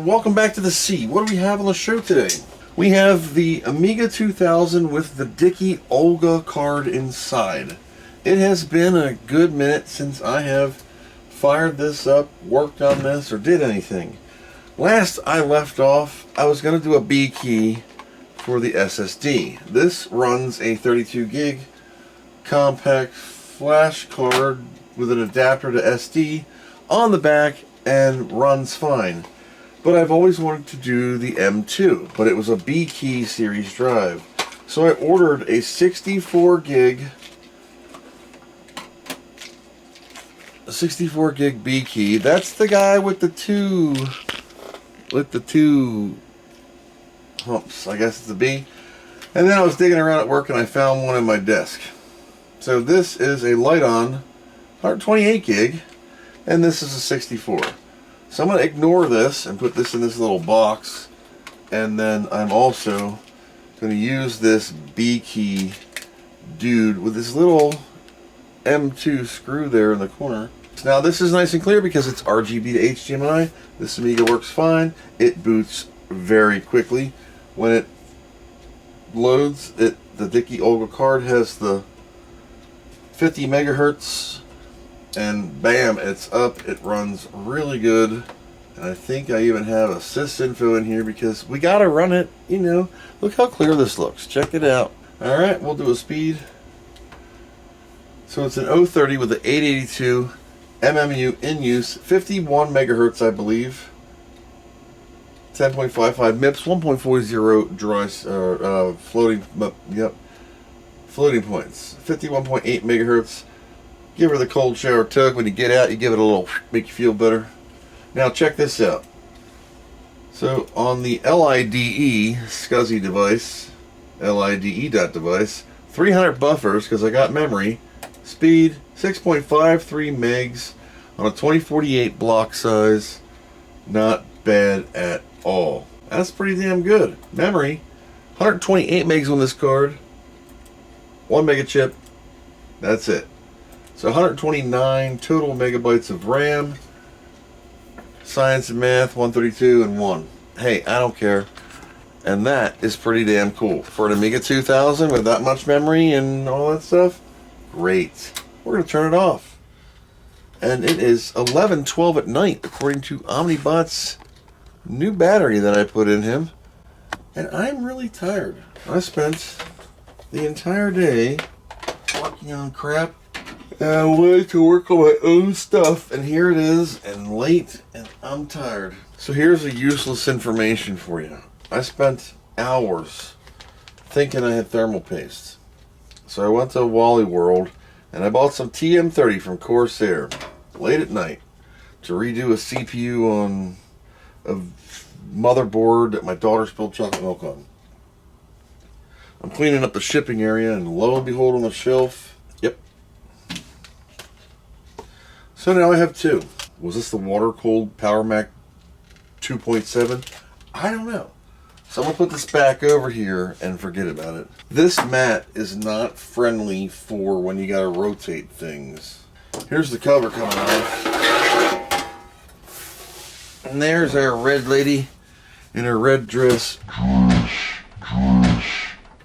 welcome back to the C. What do we have on the show today? We have the Amiga 2000 with the Dicke Olga card inside. It has been a good minute since I have fired this up, worked on this, or did anything. Last I left off, I was going to do a B key for the SSD. This runs a 32 gig compact flash card with an adapter to SD on the back and runs fine. But I've always wanted to do the M2, but it was a B key series drive. So I ordered a 64 gig B key. That's the guy with the two humps. I guess it's a B. And then I was digging around at work and I found one in my desk. So this is a light-on 128 gig, and this is a 64. So I'm going to ignore this and put this in this little box, and then I'm also going to use this B key dude with this little M2 screw there in the corner. Now this is nice and clear because it's RGB to HDMI. This Amiga works fine. It boots very quickly. When it loads, the Dicke Olga card has the 50 megahertz, and bam, it's up. It runs really good. And I think I even have a sysinfo in here because we gotta run it, you know. Look how clear this looks. Check it out. Alright, we'll do a speed. So it's an 030 with an 882 MMU in use, 51 megahertz, I believe. 10.55 MIPS, 1.40 dry floating points. 51.8 megahertz. Give her the cold shower tug. When you get out, you give it a little, make you feel better. Now check this out. So on the LIDE SCSI device, LIDE.device, 300 buffers because I got memory. Speed 6.53 megs on a 2048 block size. Not bad at all. That's pretty damn good. Memory 128 megs on this card. 1 mega chip. That's it. So 129 total megabytes of RAM. Science and math 132 and 1. Hey, I don't care. And that is pretty damn cool. For an Amiga 2000 with that much memory and all that stuff, great. We're going to turn it off. And it is 11:12 at night according to Omnibot's new battery that I put in him. And I'm really tired. I spent the entire day working on crap. And I wanted to work on my own stuff, and here it is, and late, and I'm tired. So here's a useless information for you. I spent hours thinking I had thermal paste. So I went to Wally World, and I bought some TM30 from Corsair, late at night, to redo a CPU on a motherboard that my daughter spilled chocolate milk on. I'm cleaning up the shipping area, and lo and behold, on the shelf, yep. So now I have two. Was this the water cooled Power Mac 2.7? I don't know. So I'm going to put this back over here and forget about it. This mat is not friendly for when you got to rotate things. Here's the cover coming off. And there's our red lady in her red dress.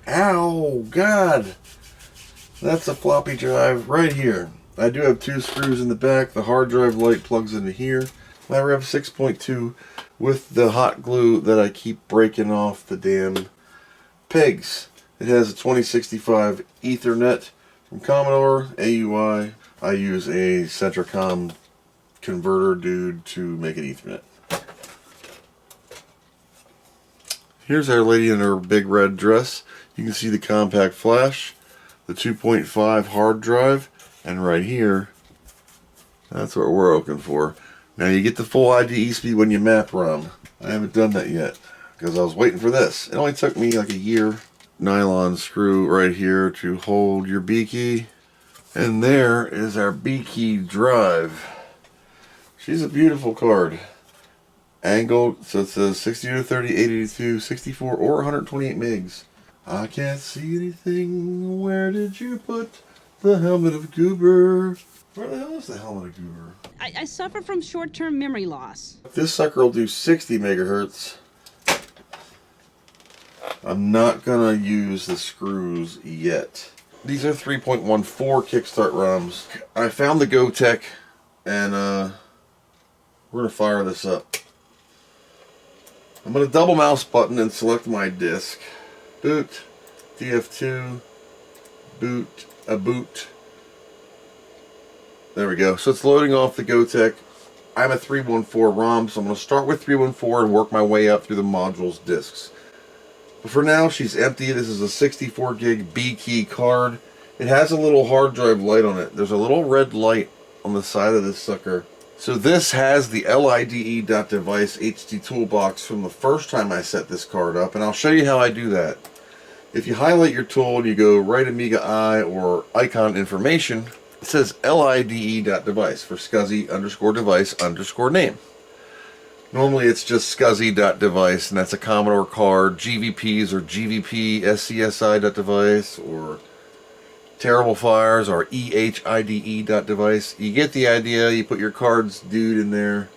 Ow, God. That's a floppy drive right here. I do have two screws in the back. The hard drive light plugs into here. My Rev 6.2 with the hot glue that I keep breaking off the damn pegs. It has a 2065 Ethernet from Commodore, AUI. I use a Centricom converter dude to make it Ethernet. Here's our lady in her big red dress. You can see the compact flash, the 2.5 hard drive, and right here, that's what we're looking for. Now you get the full IDE speed when you map ROM. I haven't done that yet because I was waiting for this. It only took me like a year. Nylon screw right here to hold your B key. And there is our B key drive. She's a beautiful card. Angled, so it says 60 to 30, 882, 64, or 128 megs. I can't see anything. Where did you put The helmet of Goober. Where the hell is the helmet of Goober? I suffer from short-term memory loss. This sucker will do 60 megahertz. I'm not gonna use the screws yet. These are 3.14 kickstart ROMs. I found the GoTech, and we're gonna fire this up. I'm gonna double mouse button and select my disk. Boot, DF2, boot, a boot. There we go. So it's loading off the GoTech. I'm a 314 ROM, so I'm going to start with 314 and work my way up through the module's disks. But for now, she's empty. This is a 64 gig B key card. It has a little hard drive light on it. There's a little red light on the side of this sucker. So this has the LIDE.device HD toolbox from the first time I set this card up, and I'll show you how I do that. If you highlight your tool and you go right Amiga I or icon information, it says LIDE.device for SCSI_device_name. Normally it's just SCSI.device, and that's a Commodore card. GVPs or GVP SCSI.device, or Terrible Fires or EHIDE.device. You get the idea. You put your cards dude in there.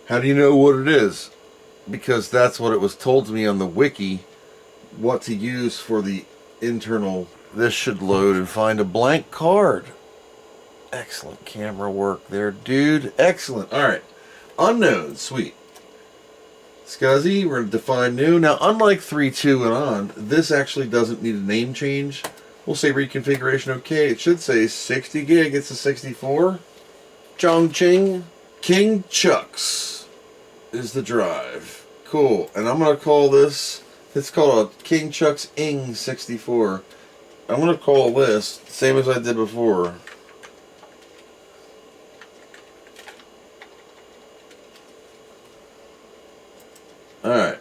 How do you know what it is? Because that's what it was told to me on the wiki, what to use for the internal. This should load and find a blank card. Excellent camera work there, dude. Excellent. Alright. Unknown. Sweet. SCSI, we're going to define new. Now, unlike 3.2 and on, this actually doesn't need a name change. We'll say reconfiguration okay. It should say 60 gig. It's a 64. Chongqing. King Chucks is the drive. Cool. And I'm going to call this, it's called a King Chucks Ing 64. I'm going to call this, same as I did before, alright.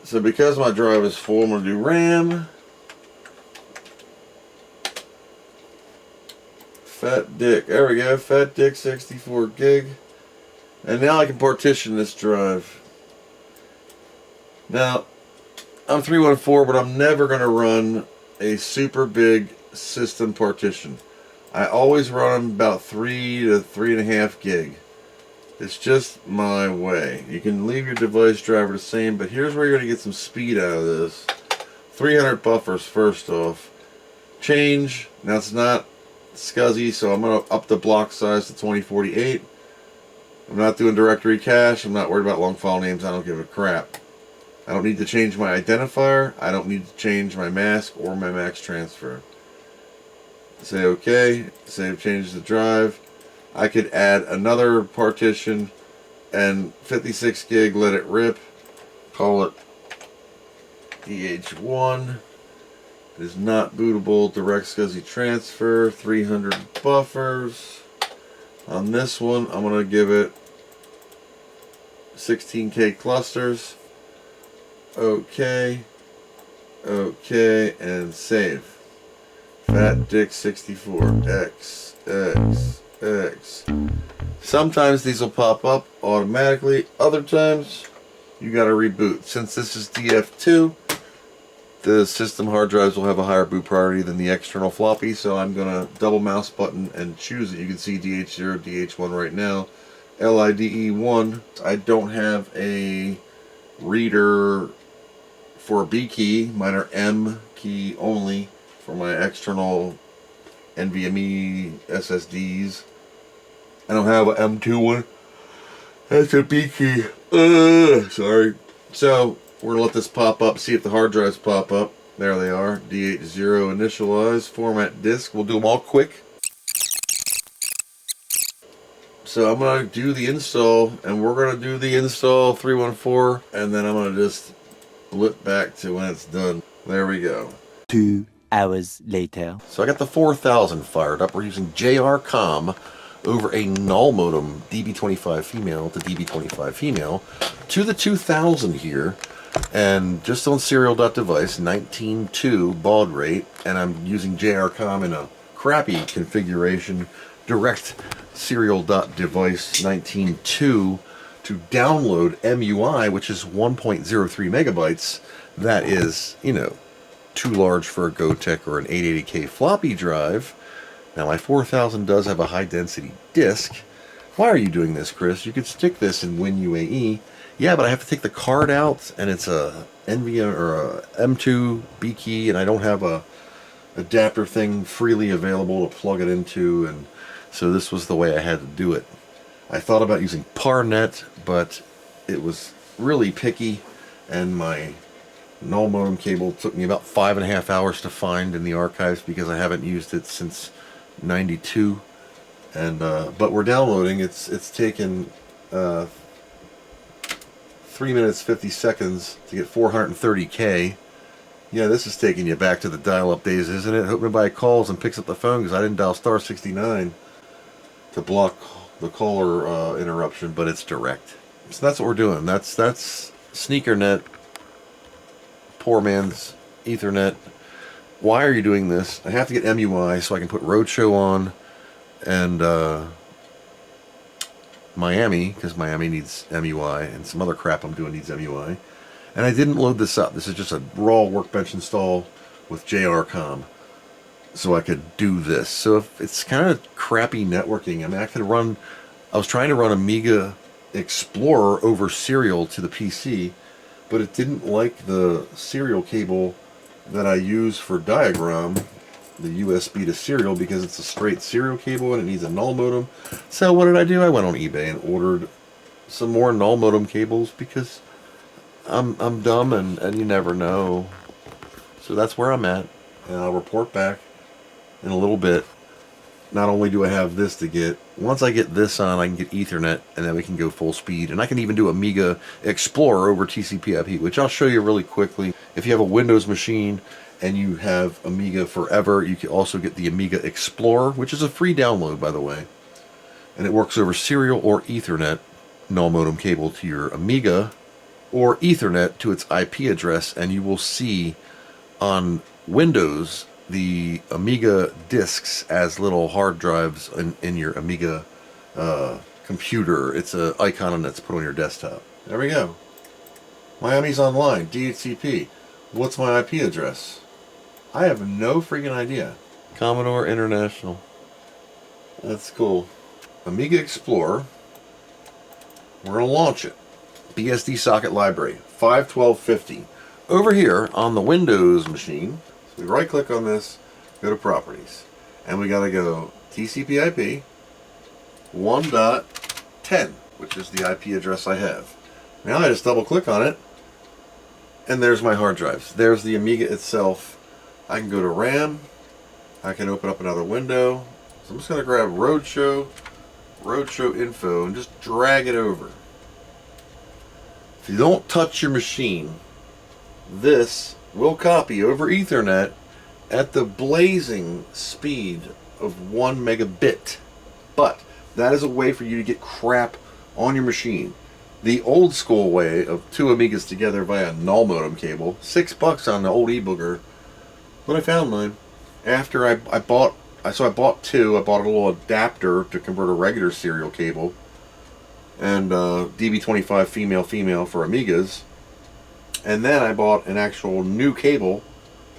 So because my drive is full, I'm going to do RAM. Fat Dick. There we go. Fat Dick 64 gig. And now I can partition this drive. Now, I'm 314, but I'm never going to run a super big system partition. I always run them about 3 to 3.5 gig. It's just my way. You can leave your device driver the same, but here's where you're going to get some speed out of this. 300 buffers first off. Change. Now it's not SCSI, so I'm going to up the block size to 2048. I'm not doing directory cache. I'm not worried about long file names. I don't give a crap. I don't need to change my identifier. I don't need to change my mask or my max transfer. Say OK. Save changes the drive. I could add another partition and 56 gig, let it rip. Call it DH1. It is not bootable. Direct SCSI transfer. 300 buffers. On this one, I'm going to give it 16K clusters. OK. OK. And save. Fat Dick 64. X. X. X. Sometimes these will pop up automatically. Other times, you got to reboot. Since this is DF2, the system hard drives will have a higher boot priority than the external floppy, so I'm going to double mouse button and choose it. You can see DH0, DH1 right now. LIDE1. I don't have a reader for B key. Mine are M key only for my external NVMe SSDs. I don't have an M2 one. That's a B key. Sorry. So we're going to let this pop up, see if the hard drives pop up. There they are. DH0 initialize, format disk. We'll do them all quick. So I'm going to do the install, and we're going to do the install 314, and then I'm going to just flip back to when it's done. There we go. 2 hours later. So I got the 4000 fired up. We're using JR-COM over a null modem, DB25 female to DB25 female, to the 2000 here, and just on serial.device 19.2 baud rate, and I'm using JR-COM in a crappy configuration, direct serial.device 19.2 to download MUI, which is 1.03 megabytes. That is, you know, too large for a Gotek or an 880K floppy drive. Now my 4000 does have a high density disk. Why are you doing this, Chris? You could stick this in WinUAE. Yeah, but I have to take the card out, and it's a NVMe or a M2 B-key, and I don't have a adapter thing freely available to plug it into, and so this was the way I had to do it. I thought about using ParNet, but it was really picky, and my null modem cable took me about 5.5 hours to find in the archives because I haven't used it since '92. And but we're downloading. It's taken 3 minutes 50 seconds to get 430K. Yeah, this is taking you back to the dial-up days, isn't it? Hope nobody calls and picks up the phone because I didn't dial star 69 to block the caller interruption, but it's direct. So that's what we're doing. That's SneakerNet, poor man's Ethernet. Why are you doing this? I have to get MUI so I can put Roadshow on, and Miami, because Miami needs MUI, and some other crap I'm doing needs MUI. And I didn't load this up. This is just a raw Workbench install with JRCom, so I could do this. So if it's kind of crappy networking, I mean, I was trying to run Amiga Explorer over serial to the PC, but it didn't like the serial cable that I use for diagram, the USB to serial, because it's a straight serial cable and it needs a null modem. So what did I do? I went on eBay and ordered some more null modem cables because I'm dumb and you never know. So that's where I'm at, and I'll report back in a little bit. Not only do I have this to get, once I get this on, I can get Ethernet, and then we can go full speed. And I can even do Amiga Explorer over TCP/IP, which I'll show you really quickly. If you have a Windows machine and you have Amiga Forever, you can also get the Amiga Explorer, which is a free download, by the way. And it works over serial or Ethernet, null modem cable to your Amiga, or Ethernet to its IP address, and you will see on Windows the Amiga disks as little hard drives in your Amiga computer. It's an icon that's put on your desktop. There we go. Miami's online, DHCP. What's my IP address? I have no freaking idea. Commodore International. That's cool. Amiga Explorer. We're going to launch it. BSD socket library, 51250. Over here on the Windows machine, so we right click on this, go to properties, and we got to go TCP/IP 1.10, which is the IP address I have. Now I just double click on it, and there's my hard drives. There's the Amiga itself. I can go to RAM. I can open up another window. So I'm just going to grab Roadshow info, and just drag it over. If you don't touch your machine, this will copy over Ethernet at the blazing speed of 1 megabit. But that is a way for you to get crap on your machine. The old school way of two Amigas together via null modem cable, $6 on the old e-booger. But I found mine after I bought two. I bought a little adapter to convert a regular serial cable, and DB25 female for Amigas. And then I bought an actual new cable,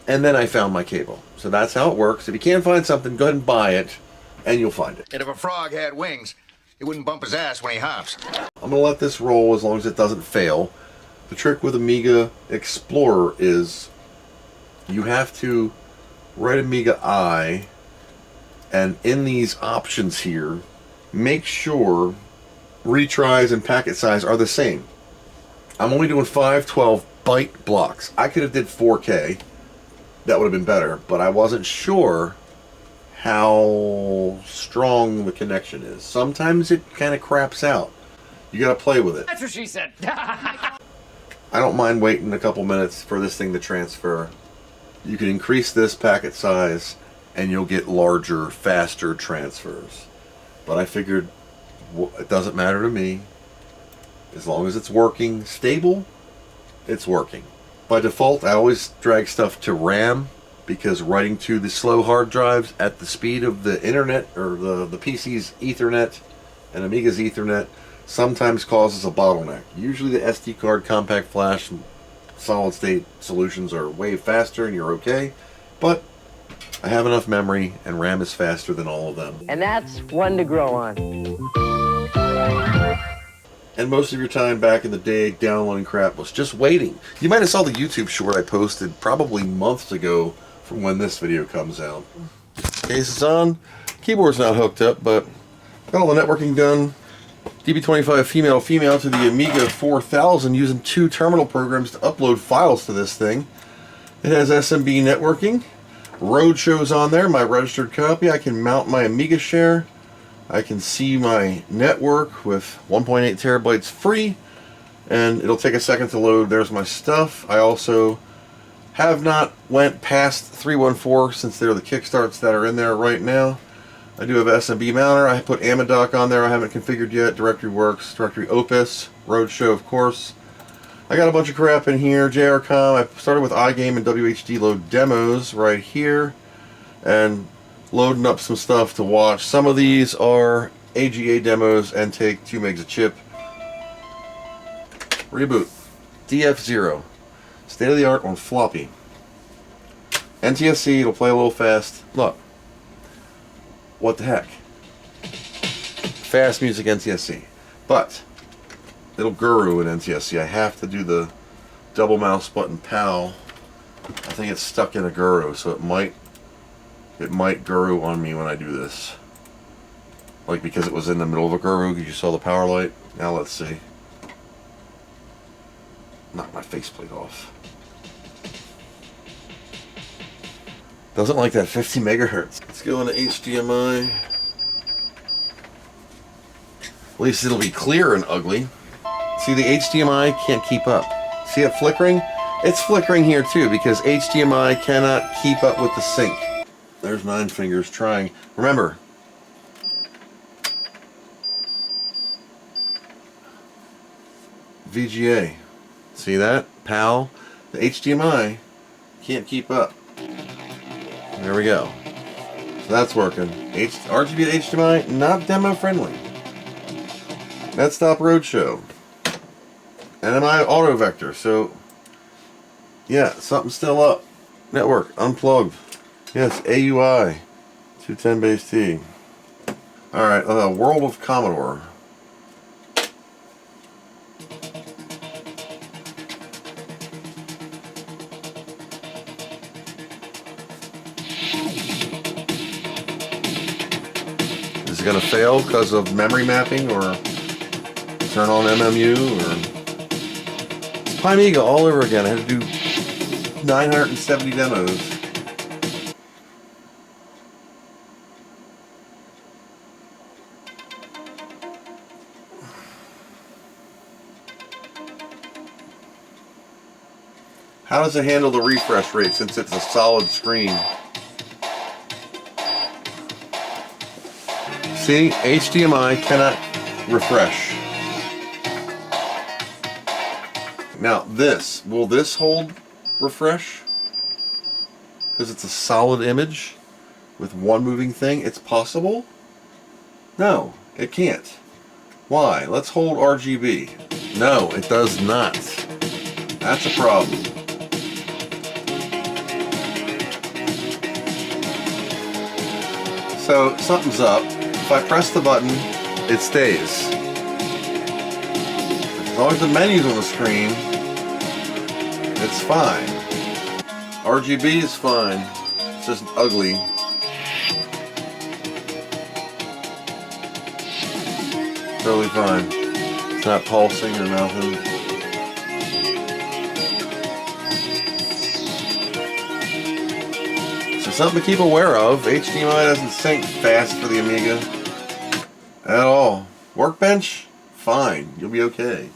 and then I found my cable. So that's how it works. If you can't find something, go ahead and buy it, and you'll find it. And if a frog had wings, it wouldn't bump his ass when he hops. I'm going to let this roll as long as it doesn't fail. The trick with Amiga Explorer is you have to write Amiga I, and in these options here, make sure retries and packet size are the same. I'm only doing 512 byte blocks. I could have did 4K. That would have been better, but I wasn't sure how strong the connection is. Sometimes it kind of craps out. You got to play with it. That's what she said. I don't mind waiting a couple minutes for this thing to transfer. You can increase this packet size and you'll get larger, faster transfers. But I figured it doesn't matter to me. As long as it's working stable, it's working. By default, I always drag stuff to RAM because writing to the slow hard drives at the speed of the internet or the PC's Ethernet and Amiga's Ethernet sometimes causes a bottleneck. Usually the SD card, compact flash solid state solutions are way faster and you're okay. But I have enough memory and RAM is faster than all of them. And that's one to grow on. And most of your time back in the day downloading crap was just waiting. You might have saw the YouTube short I posted probably months ago from when this video comes out. Case is on. Keyboard's not hooked up, but got all the networking done. DB25 female to the Amiga 4000 using 2 terminal programs to upload files to this thing. It has SMB networking. Roadshow's on there, my registered copy. I can mount my Amiga share. I can see my network with 1.8 terabytes free, and it'll take a second to load. There's my stuff. I also have not went past 314 since they're the kickstarts that are in there right now. I do have SMB mounter. I put Amidoc on there. I haven't configured yet. Directory works. Directory Opus. Roadshow, of course. I got a bunch of crap in here. JRCom. I started with iGame and WHD load demos right here, and loading up some stuff to watch. Some of these are AGA demos and take 2 megs of chip. Reboot. DF0. State of the art on floppy. NTSC, it'll play a little fast. Look. What the heck? Fast music NTSC. But it'll guru in NTSC. I have to do the double mouse button PAL. I think it's stuck in a guru, so it might guru on me when I do this. Like because it was in the middle of a guru because you saw the power light. Now let's see. Knock my faceplate off. Doesn't like that 50 megahertz. Let's go into HDMI. At least it'll be clear and ugly. See, the HDMI can't keep up. See it flickering? It's flickering here too because HDMI cannot keep up with the sync. There's 9 fingers trying. Remember, VGA. See that? PAL. The HDMI can't keep up. There we go. So that's working. RGB to HDMI, not demo friendly. Netstop Roadshow. NMI Auto Vector. So, yeah, something's still up. Network, unplugged. Yes, AUI. 210 base T. Alright, World of Commodore. Is it going to fail because of memory mapping or turn on MMU or... It's Amiga all over again. I had to do 970 demos. How does it handle the refresh rate since it's a solid screen? See, HDMI cannot refresh. Now this, will this hold refresh? Because it's a solid image with one moving thing. It's possible? No, it can't. Why? Let's hold RGB. No, it does not. That's a problem. So something's up. If I press the button, it stays. As long as the menu's on the screen, it's fine. RGB is fine. It's just ugly. Totally fine. It's not pulsing or nothing. So something to keep aware of. HDMI doesn't sync fast for the Amiga at all. Workbench? Fine. You'll be okay.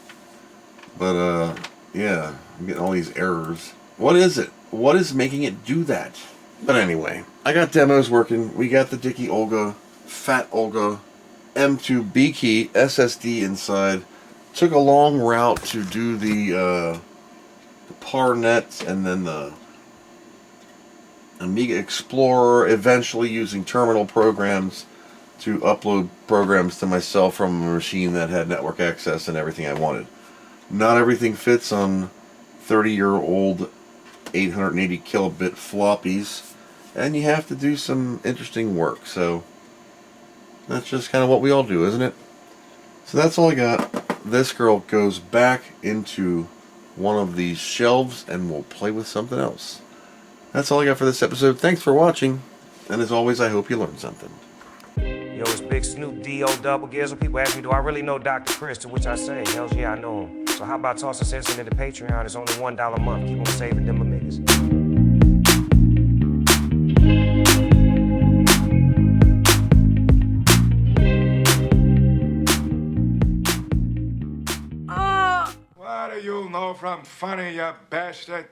But, yeah. I'm getting all these errors. What is it? What is making it do that? But anyway, I got demos working. We got the Dicke Olga, Fat Olga, M2 B-key SSD inside. Took a long route to do the PARNet and then the Amiga Explorer, eventually using terminal programs to upload programs to myself from a machine that had network access and everything I wanted. Not everything fits on 30-year-old 880 kilobit floppies, and you have to do some interesting work. So that's just kind of what we all do, isn't it? So that's all I got. This girl goes back into one of these shelves and we'll play with something else. That's all I got for this episode. Thanks for watching, and as always, I hope you learned something. Yo, it's Big Snoop D.O. Double Gears. When people ask me, do I really know Dr. Chris? To which I say, hells yeah, I know him. So how about tossing sense into the Patreon? It's only $1 a month. Keep on saving them amigas. What do you know from funny, you bastard?